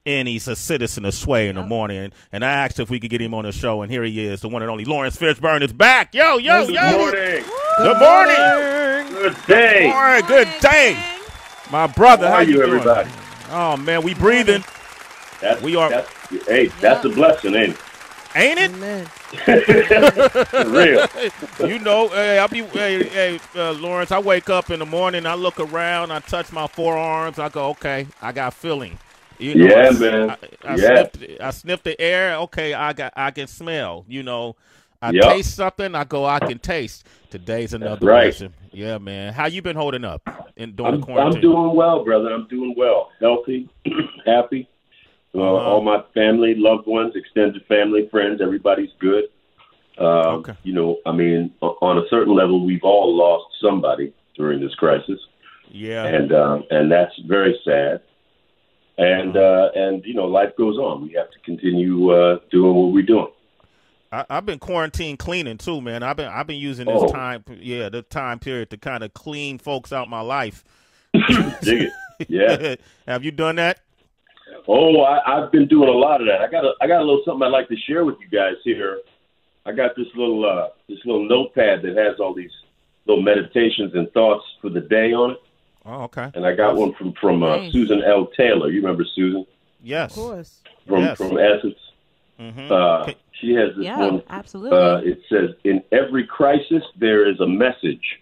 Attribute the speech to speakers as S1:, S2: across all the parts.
S1: and he's a citizen of Sway in the morning. And I asked if we could get him on the show, and here he is. The one and only Laurence Fishburne is back. Yo.
S2: Good morning.
S1: Good morning.
S2: Good day.
S1: Good morning. Good day. My brother,
S2: how you doing? Everybody?
S1: Oh, man, we breathing.
S2: That's a blessing, ain't it?
S1: Ain't it?
S2: For real.
S1: You know, Laurence, I wake up in the morning, I look around, I touch my forearms, I go, okay, I got feeling. You know,
S2: man.
S1: I sniff the air, okay, I can smell. You know, I taste something, I go, I can taste. Today's another lesson. Yeah, man. How you been holding up during the quarantine?
S2: I'm doing well, brother. I'm doing well. Healthy, happy. All my family, loved ones, extended family, friends, everybody's good.
S1: Okay.
S2: You know, I mean, on a certain level, we've all lost somebody during this crisis.
S1: Yeah.
S2: And that's very sad. And you know, life goes on. We have to continue doing what we're doing.
S1: I've been quarantine cleaning too, man. I've been using this the time period to kind of clean folks out my life.
S2: Dig it. Yeah.
S1: Have you done that?
S2: Oh, I've been doing a lot of that. I got a little something I'd like to share with you guys here. I got this little notepad that has all these little meditations and thoughts for the day on it.
S1: Oh, okay.
S2: And I got one from Susan L. Taylor. You remember Susan?
S1: Yes.
S3: Of course.
S2: From Essence.
S1: Mm-hmm.
S2: She has this one.
S3: Absolutely.
S2: It says, in every crisis, there is a message.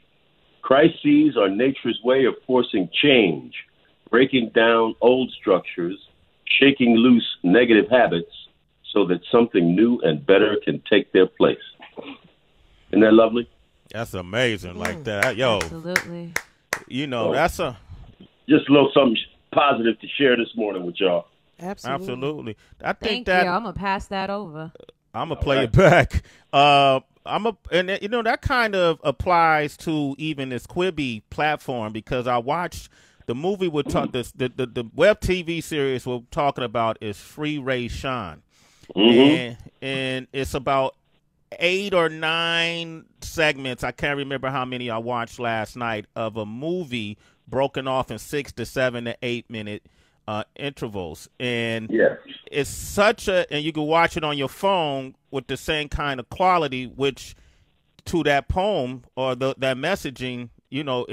S2: Crises are nature's way of forcing change, breaking down old structures, shaking loose negative habits so that something new and better can take their place. Isn't that lovely?
S1: That's amazing. Like that. Yo.
S3: Absolutely.
S1: You know, that's
S2: just a little something positive to share this morning with y'all.
S3: Absolutely.
S1: I think
S3: Thank you. I'm going to pass that over.
S1: I'm going to play it back. And you know, that kind of applies to even this Quibi platform, because I watched the movie the web TV series we're talking about is Free Ray Sean. And it's about 8 or 9 segments. I can't remember how many I watched last night of a movie broken off in 6 to 7 to 8 minute intervals. And it's such and you can watch it on your phone with the same kind of quality, which to that poem or that messaging, you know,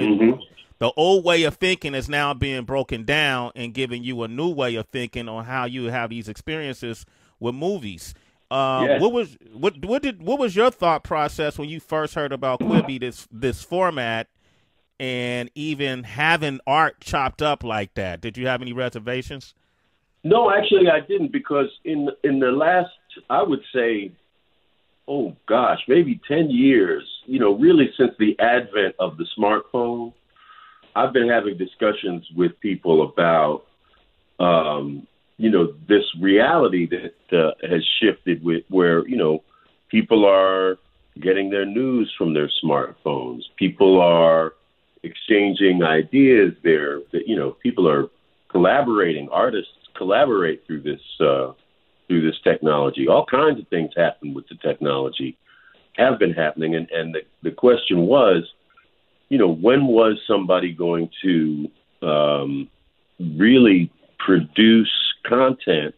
S1: the old way of thinking is now being broken down and giving you a new way of thinking on how you have these experiences with movies. What was your thought process when you first heard about Quibi, this format, and even having art chopped up like that? Did you have any reservations?
S2: No, actually I didn't, because in the last, I would say, oh gosh, maybe 10 years, you know, really since the advent of the smartphone, I've been having discussions with people about, you know, this reality that has shifted where, you know, people are getting their news from their smartphones. People are exchanging ideas there. That, you know, people are collaborating. Artists collaborate through this technology. All kinds of things happen with the technology, have been happening. And the question was, you know, when was somebody going to really produce content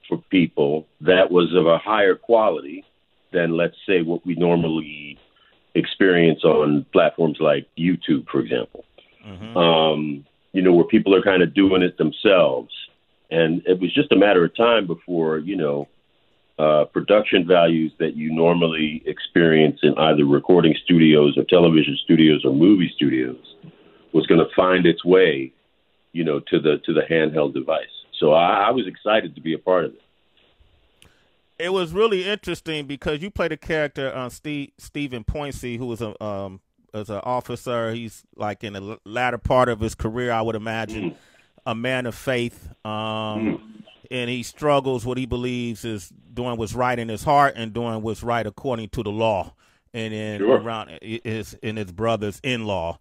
S2: for people that was of a higher quality than, let's say, what we normally experience on platforms like YouTube, for example. You know, where people are kind of doing it themselves. And it was just a matter of time before, you know, production values that you normally experience in either recording studios or television studios or movie studios was going to find its way, you know, to the handheld device. So I was excited to be a part of it.
S1: It was really interesting because you played a character on Stephen Poinsey, who was as an officer. He's like in the latter part of his career, I would imagine, a man of faith. And he struggles what he believes is doing what's right in his heart and doing what's right according to the law. And then around his brother's in-law.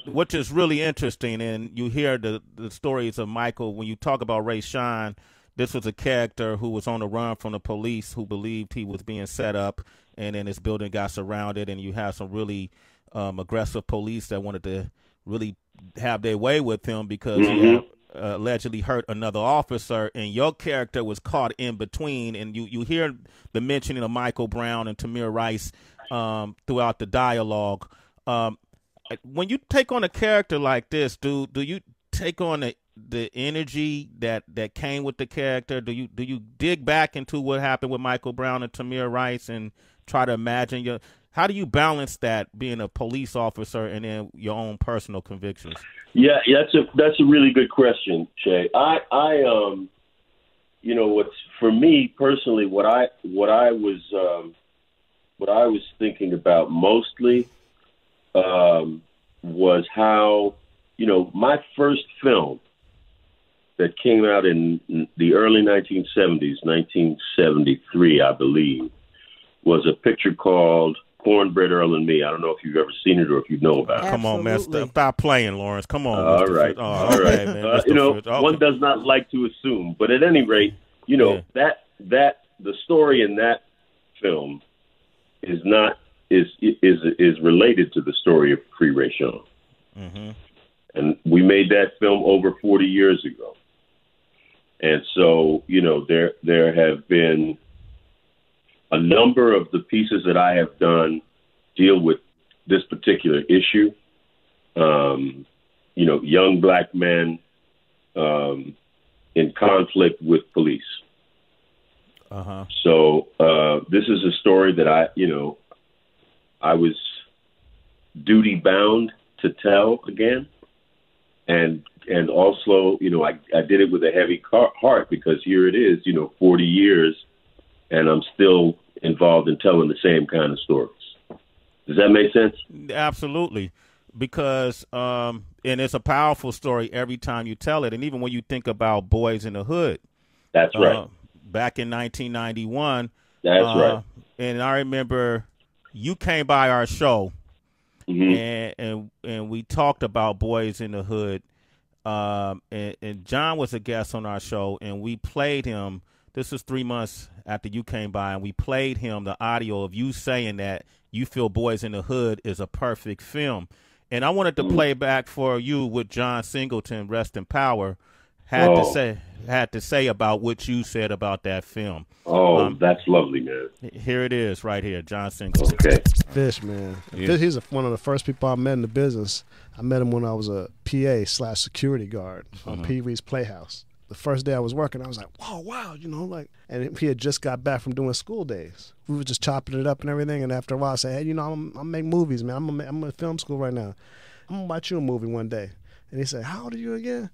S1: Which is really interesting. And you hear the stories of Michael. When you talk about Ray Sean, this was a character who was on the run from the police, who believed he was being set up, and then his building got surrounded, and you have some really aggressive police that wanted to really have their way with him because he had allegedly hurt another officer, and your character was caught in between. And you hear the mentioning of Michael Brown and Tamir Rice throughout the dialogue. When you take on a character like this, do you take on the energy that came with the character? Do you dig back into what happened with Michael Brown and Tamir Rice and try to imagine how do you balance that, being a police officer and then your own personal convictions?
S2: Yeah, that's a really good question, Shay. I what's for me personally, what I was thinking about mostly was how, my first film that came out in the early 1970s, 1973, I believe, was a picture called Cornbread Earl and Me. I don't know if you've ever seen it or if you know about it.
S1: Come on, man. Stop playing, Lawrence. Come on.
S2: All right. All right.
S1: Man,
S2: okay. One does not like to assume, but at any rate, that the story in that film is related to the story of Free Ray Sean. Mm-hmm. And we made that film over 40 years ago. And so, there have been a number of the pieces that I have done deal with this particular issue. Young black men in conflict with police. Uh-huh. So this is a story that I was duty bound to tell again. And also, I did it with a heavy heart because here it is, 40 years, and I'm still involved in telling the same kind of stories. Does that make sense?
S1: Absolutely. Because, and it's a powerful story every time you tell it. And even when you think about Boys in the Hood.
S2: That's right.
S1: Back in 1991.
S2: That's right.
S1: And I remember you came by our show. Mm-hmm. And we talked about Boys in the Hood, and John was a guest on our show, and we played him. This was 3 months after you came by, and we played him the audio of you saying that you feel Boys in the Hood is a perfect film. And I wanted to play back for you what John Singleton, rest in power, had to say about what you said about that film.
S2: That's lovely, man.
S1: Here it is, right here, John Singleton.
S2: Okay.
S4: Fish, man. Yeah. He's one of the first people I met in the business. I met him when I was a PA/security guard on Pee Wee's Playhouse. The first day I was working, I was like, wow, and he had just got back from doing school days. We were just chopping it up and everything, and after a while I said, hey, I'm make movies, man. I'm in film school right now. I'm gonna watch you a movie one day. And he said, how old are you again?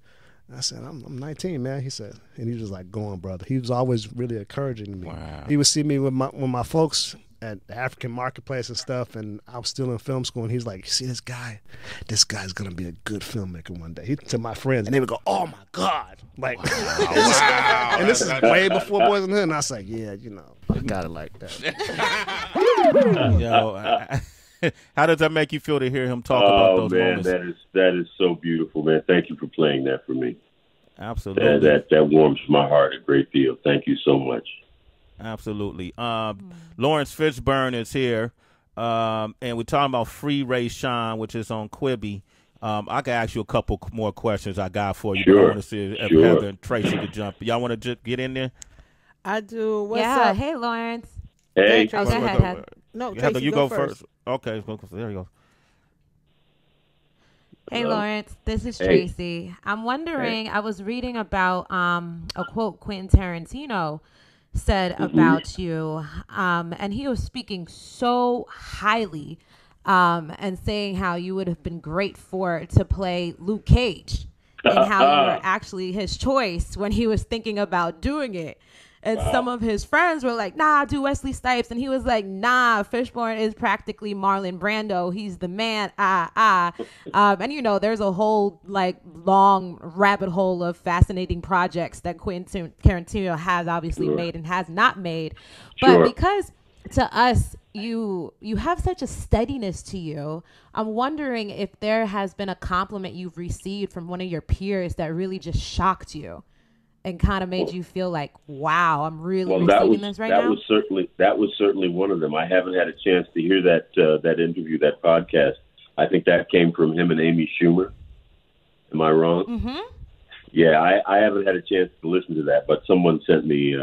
S4: I said, I'm 19, man. He said, and he was like, go on, brother. He was always really encouraging me.
S1: Wow.
S4: He would see me with my folks at the African marketplace and stuff, and I was still in film school, and he's like, you see this guy? This guy's going to be a good filmmaker one day. He to my friends, and they would go, oh, my God. Like, wow. And this is way before Boys in the Hood, and I was like, yeah, I got it like that.
S1: How does that make you feel to hear him talk about those moments?
S2: That is so beautiful, man. Thank you for playing that for me.
S1: Absolutely.
S2: That warms my heart a great deal. Thank you so much.
S1: Absolutely. Laurence Fishburne is here, and we're talking about Free Ray Sean, which is on Quibi. I can ask you a couple more questions I got for you.
S2: Sure.
S1: But I want to see if Heather and Tracy could jump. Y'all want to just get in there?
S3: I do. What's up?
S5: Hey, Lawrence.
S2: Hey.
S5: Go ahead.
S3: No,
S1: Heather,
S3: Tracy,
S1: you go
S3: first.
S1: Okay, there you go.
S5: Hey, Lawrence, this is Tracy. I'm wondering, I was reading about a quote Quentin Tarantino said about you, and he was speaking so highly and saying how you would have been great to play Luke Cage and how you were actually his choice when he was thinking about doing it. And some of his friends were like, nah, do Wesley Snipes. And he was like, nah, Fishburne is practically Marlon Brando. He's the man. And, there's a whole long rabbit hole of fascinating projects that Quentin Tarantino has obviously made and has not made. But because to us, you have such a steadiness to you, I'm wondering if there has been a compliment you've received from one of your peers that really just shocked you and kind of made you feel like, wow, I'm really receiving this right now?
S2: That was certainly one of them. I haven't had a chance to hear that interview, that podcast. I think that came from him and Amy Schumer. Am I wrong?
S5: Mm-hmm.
S2: Yeah, I haven't had a chance to listen to that, but someone sent me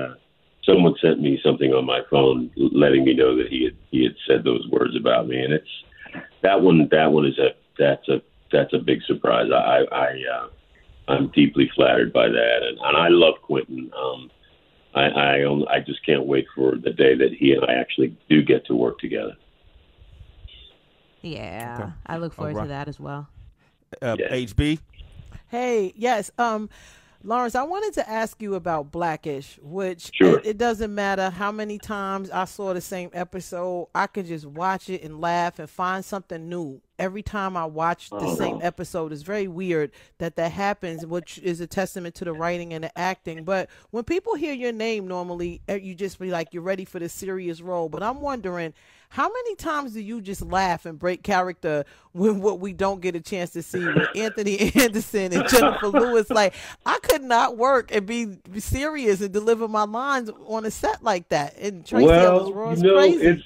S2: something on my phone letting me know that he had said those words about me, and it's that one is that's a big surprise. I'm deeply flattered by that, and I love Quentin. I just can't wait for the day that he and I actually do get to work together.
S5: Yeah, okay. I look forward to that as well.
S1: HB?
S3: Hey, yes. Laurence, I wanted to ask you about Blackish, which
S2: sure.
S3: it doesn't matter how many times I saw the same episode. I could just watch it and laugh and find something new. Every time I watch the same episode, it's very weird that happens, which is a testament to the writing and the acting. But when people hear your name, normally you just be like, you're ready for the serious role. But I'm wondering, how many times do you just laugh and break character when what we don't get a chance to see with Anthony Anderson and Jennifer Lewis? Like, I could not work and be serious and deliver my lines on a set like that. And Tracy was crazy.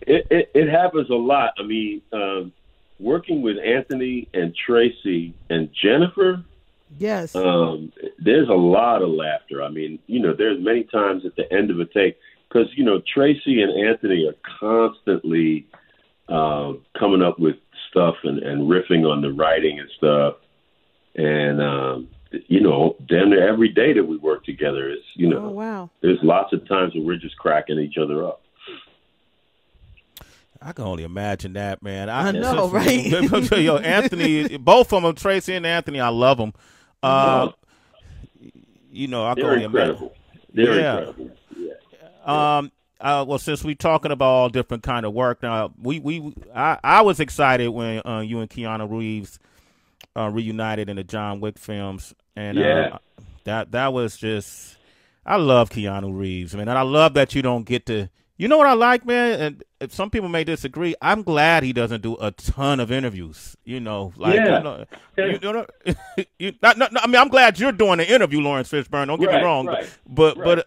S2: It happens a lot. I mean, working with Anthony and Tracy and Jennifer,
S3: yes,
S2: there's a lot of laughter. I mean, there's many times at the end of a take, because, Tracy and Anthony are constantly coming up with stuff and riffing on the writing and stuff. And, damn near every day that we work together is,
S3: oh, wow.
S2: There's lots of times where we're just cracking each other up.
S1: I can only imagine that, man.
S3: I know, right?
S1: Yo, Anthony, both of them, Tracy and Anthony, I love them. I can only imagine.
S2: They're incredible. Yeah.
S1: Well, since we're talking about all different kind of work now, I was excited when you and Keanu Reeves reunited in the John Wick films, and that was just, I love Keanu Reeves, man, and I love that you don't get to. You know what I like, man? And if some people may disagree, I'm glad he doesn't do a ton of interviews. I mean, I'm glad you're doing the interview, Laurence Fishburne. Don't get me wrong, but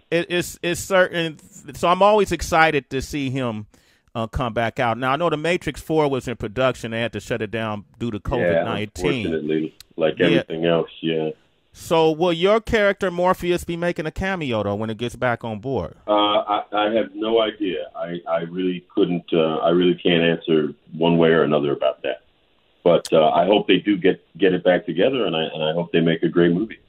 S1: it's certain. So I'm always excited to see him come back out. Now I know The Matrix 4 was in production; they had to shut it down due to COVID-19.
S2: Unfortunately, like everything else, yeah.
S1: So will your character Morpheus be making a cameo though when it gets back on board?
S2: I have no idea. I really couldn't. I really can't answer one way or another about that. But I hope they do get it back together, and I hope they make a great movie.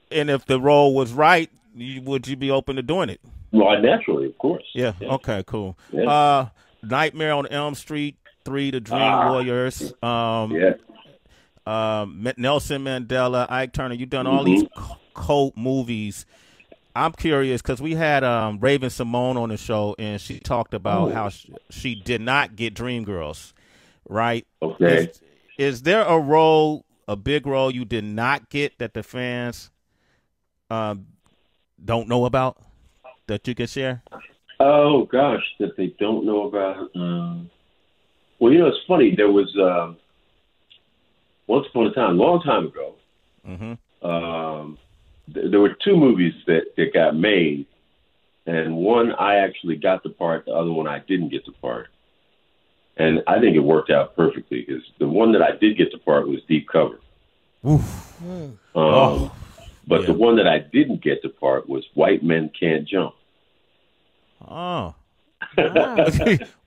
S1: And if the role was right, would you be open to doing it?
S2: Well, naturally, of course.
S1: Yeah. Okay. Cool. Yeah. Nightmare on Elm Street 3: The Dream Warriors. Nelson Mandela, Ike Turner. You've done all these cult movies. I'm curious because we had Raven Simone on the show, and she talked about how she did not get Dreamgirls, right?
S2: Okay.
S1: Is there a role, a big role you did not get that the fans don't know about that you can share?
S2: Oh, gosh, that they don't know about. Well, it's funny. There was once upon a time, long time ago, there were two movies that got made, and one I actually got the part, the other one I didn't get the part. And I think it worked out perfectly because the one that I did get the part was Deep Cover. But the one that I didn't get the part was White Men Can't Jump.
S1: Oh. Wow.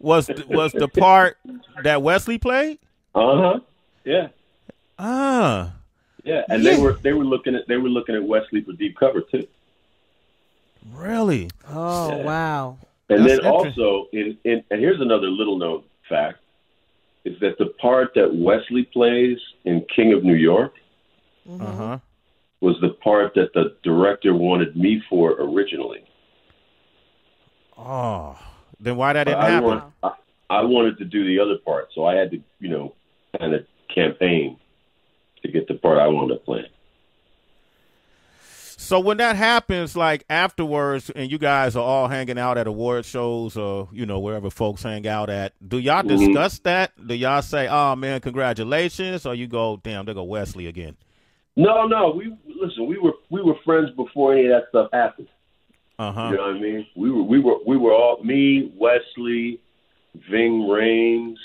S1: was the part that Wesley played?
S2: Yeah. Yeah, and they were looking at Wesley for Deep Cover too.
S1: Really?
S3: Oh, yeah. Wow.
S2: And then also and here's another little known fact is that the part that Wesley plays in King of New York was the part that the director wanted me for originally.
S1: Oh, then why that didn't happen?
S2: I wanted to do the other part, so I had to, kind of campaign to get the part I wound up playing.
S1: So when that happens, like afterwards, and you guys are all hanging out at award shows or, wherever folks hang out at, do y'all discuss that? Do y'all say, oh, man, congratulations? Or you go, damn, there go Wesley again?
S2: No. We were friends before any of that stuff happened. You know what I mean? We were all, me, Wesley, Ving Rhames,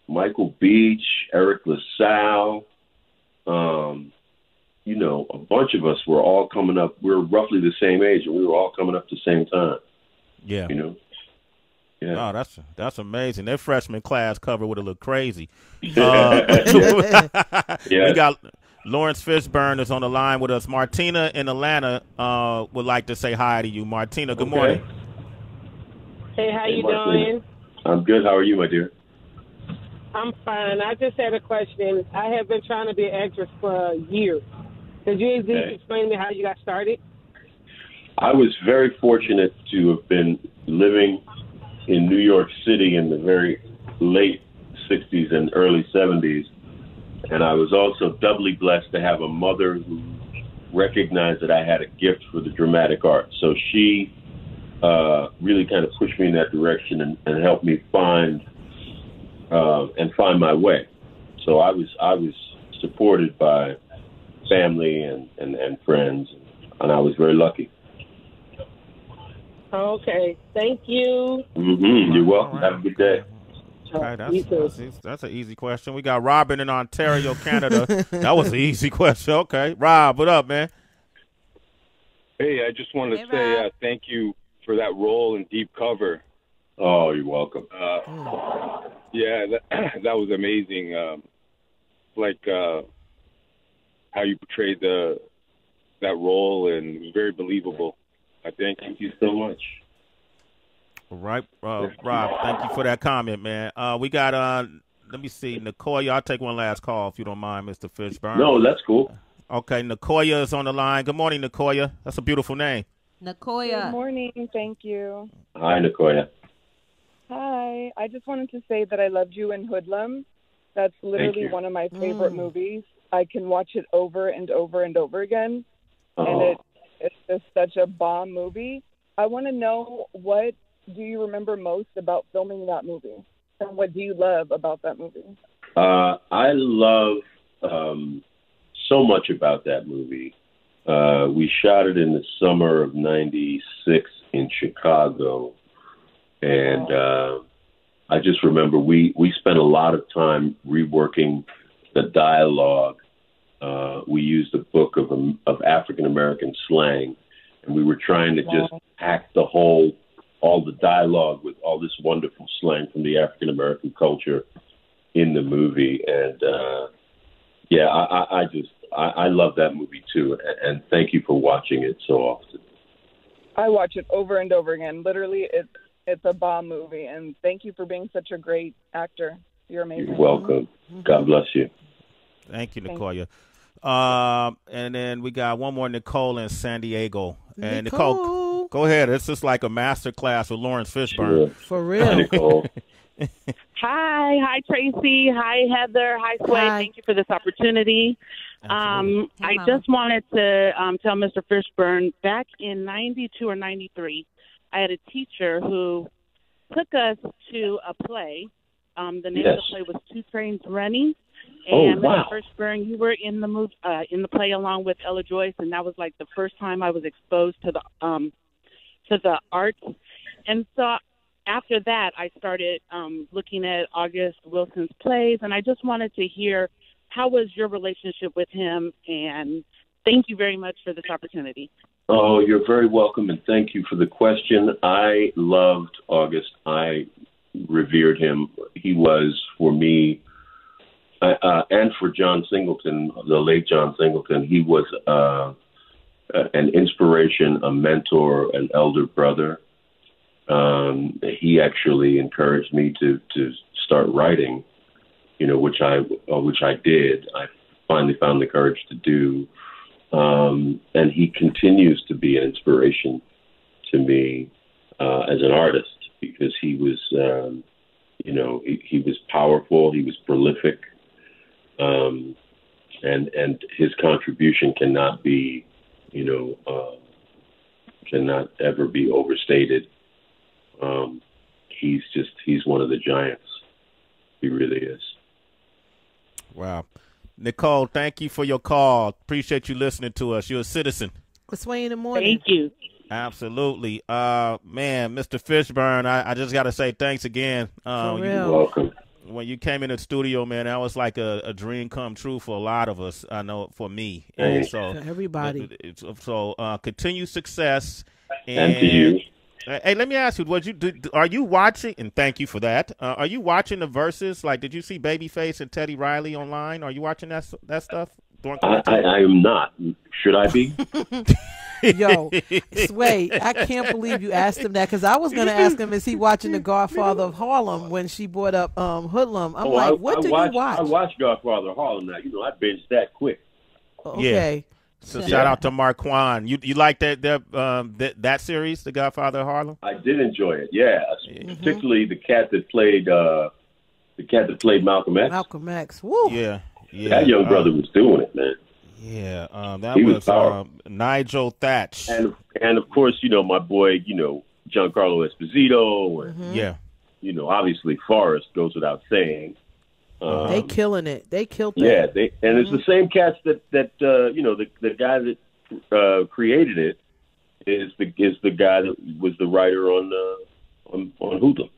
S2: Michael Beach, Eric LaSalle, a bunch of us were all coming up. We were roughly the same age, and we were all coming up at the same time.
S1: Yeah.
S2: Yeah.
S1: Oh, that's amazing. Their freshman class cover would have looked crazy. We got Laurence Fishburne is on the line with us. Martina in Atlanta would like to say hi to you. Martina, good morning.
S6: Hey, how you doing?
S2: I'm good. How are you, my dear?
S6: I'm fine. I just had a question. I have been trying to be an actress for years. Could you explain to me how you got started?
S2: I was very fortunate to have been living in New York City in the very late 60s and early 70s. And I was also doubly blessed to have a mother who recognized that I had a gift for the dramatic arts. So she really kind of pushed me in that direction and helped me find my way. So I was supported by family and friends, and I was very lucky.
S6: Okay, thank you.
S2: Mm-hmm. You're welcome.
S1: All right.
S2: Have a good day.
S1: All right, that's an easy question. We got Robin in Ontario, Canada. That was an easy question. Okay, Rob, what up, man?
S7: Hey, I just wanted to say thank you for that role in Deep Cover.
S2: Oh, you're welcome.
S7: Yeah, that was amazing. How you portrayed that role, and it was very believable. I think.
S2: Thank you so much.
S1: All right, Rob, thank you for that comment, man. We got, let me see, Nicoya. I'll take one last call if you don't mind, Mr. Fishburne.
S2: No, that's cool.
S1: Okay, Nicoya is on the line. Good morning, Nicoya. That's a beautiful name.
S5: Nicoya.
S8: Good morning. Thank you.
S2: Hi, Nicoya.
S8: Hi. I just wanted to say that I loved you in Hoodlum. That's literally one of my favorite movies. I can watch it over and over and over again. And it's just such a bomb movie. I want to know, what do you remember most about filming that movie? And what do you love about that movie?
S2: I love so much about that movie. We shot it in the summer of '96 in Chicago. And I just remember we spent a lot of time reworking the dialogue. We used a book of African-American slang, and we were trying to just pack all the dialogue with all this wonderful slang from the African-American culture in the movie. And, I love that movie too. And thank you for watching it so often.
S8: I watch it over and over again. Literally, it's a bomb movie. And thank you for being such a great actor. You're amazing.
S2: You're welcome. God bless you.
S1: Thank you, Nicoya. And then we got one more Nicole in San Diego. And Nicole, go ahead. It's just like a master class with Laurence Fishburne.
S2: Sure.
S3: For real.
S2: Hi, Nicole.
S6: Hi, Tracy. Hi, Heather. Hi, Sway.
S3: Hi.
S6: Thank you for this opportunity. I just wanted to tell Mr. Fishburne, back in 92 or 93, I had a teacher who took us to a play. The name of the play was Two Trains Running. And Mr. Fishburne, you were in the movie, in the play along with Ella Joyce, and that was like the first time I was exposed to the arts. And so after that, I started looking at August Wilson's plays, and I just wanted to hear, how was your relationship with him? And thank you very much for this opportunity.
S2: Oh, you're very welcome, and thank you for the question. I loved August. I revered him. He was, for me, and for John Singleton, the late John Singleton, he was an inspiration, a mentor, an elder brother. He actually encouraged me to start writing, which I did. I finally found the courage to do. And he continues to be an inspiration to me as an artist, because he was, he was powerful, he was prolific, and his contribution cannot be, cannot ever be overstated. He's one of the giants. He really is.
S1: Wow. Nicole, thank you for your call. Appreciate you listening to us. You're a citizen.
S3: It's Sway in the morning.
S6: Thank you.
S1: Absolutely. Man, Mr. Fishburne, I just got to say thanks again.
S3: For real.
S2: You're welcome.
S1: when you came in the studio, man, that was like a dream come true for a lot of us. I know for me. And so
S3: for everybody.
S1: Continued success.
S2: And to you.
S1: Hey, let me ask you, are you watching, and thank you for that, are you watching the Versus? Like, did you see Babyface and Teddy Riley online? Are you watching that stuff?
S2: I am not. Should I be?
S3: Yo, Sway, I can't believe you asked him that, because I was going to ask him, is he watching The Godfather of Harlem when she brought up Hoodlum? I'm what did you watch?
S2: I watched Godfather of Harlem now. You know, I binged that quick.
S3: Okay.
S1: Yeah. So shout out to Marquand. You like that series, The Godfather of Harlem?
S2: I did enjoy it. Yeah, particularly the cat that played Malcolm X.
S3: Malcolm X. Woo.
S1: Yeah.
S2: That young brother was doing it, man.
S1: Yeah, that was Nigel Thatch,
S2: and of course, you know, my boy, you know, Giancarlo Esposito, and obviously Forrest goes without saying.
S3: They killing it. They killed it.
S2: Yeah, it's the same cats that the guy that created it is the guy that was the writer on Hoodlum.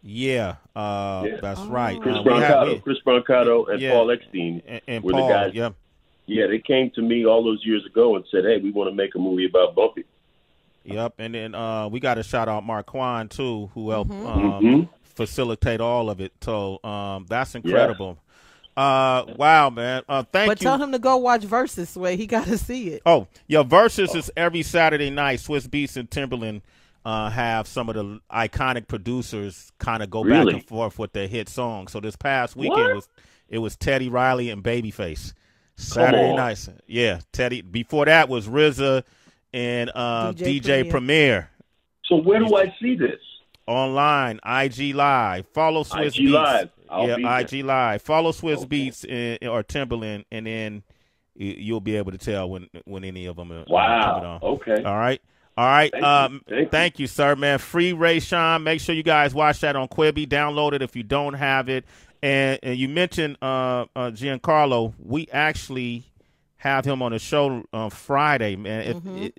S1: Yeah, that's right.
S2: Chris Brancato, and Paul Eckstein
S1: and
S2: were
S1: Paul,
S2: the guys.
S1: Yeah.
S2: Yeah, they came to me all those years ago and said, "Hey, we want to make a movie about Bumpy."
S1: Yep, and then we got to shout out Marquand too, who helped facilitate all of it. So that's incredible. Yeah. Wow, man. Thank you.
S3: But tell him to go watch Versus, Sway. He got to see it.
S1: Oh, yeah, Versus is every Saturday night. Swiss Beats and Timberland have some of the iconic producers kind of go back and forth with their hit songs. So this past weekend it was Teddy Riley and Babyface. Saturday nights. Yeah, Teddy. Before that was RZA and DJ Premier.
S2: So where do I see this?
S1: Online, IG Live. Follow Swiss
S2: IG
S1: Beats.
S2: Live.
S1: IG Live. Follow Swiss Beats or Timberland, and then you'll be able to tell when any of them are coming on.
S2: Okay.
S1: All right. Thank you, sir, man. Free Ray Sean. Make sure you guys watch that on Quibi. Download it if you don't have it. And you mentioned Giancarlo. We actually have him on the show on Friday, man.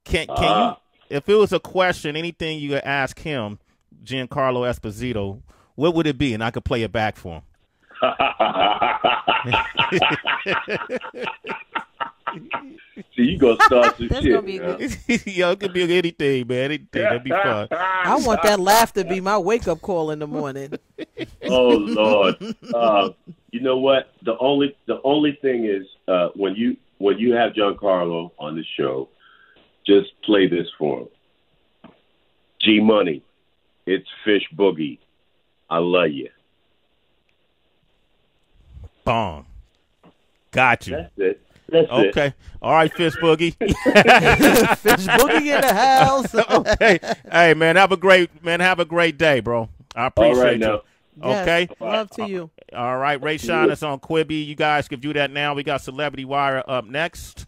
S1: Can you, if it was a question, anything you could ask him, Giancarlo Esposito, what would it be? And I could play it back for him.
S2: See, you gonna start some shit.
S5: Gonna be good.
S1: Yo, it could be anything, man. Anything. That'd be fun.
S3: I want that laugh to be my wake-up call in the morning.
S2: Oh Lord. You know what? The only thing is when you have Giancarlo on the show, just play this for him. G Money, it's Fish Boogie. I love you.
S1: Bong. Got you.
S2: That's it. Okay.
S1: All right, Fish Boogie.
S3: Fish Boogie in the house.
S1: Okay. Hey, man, have a great day, bro. I appreciate you.
S3: Yes,
S1: okay.
S3: Love to you.
S1: All right. Ray Sean is on Quibi. You guys can view that now. We got Celebrity Wire up next.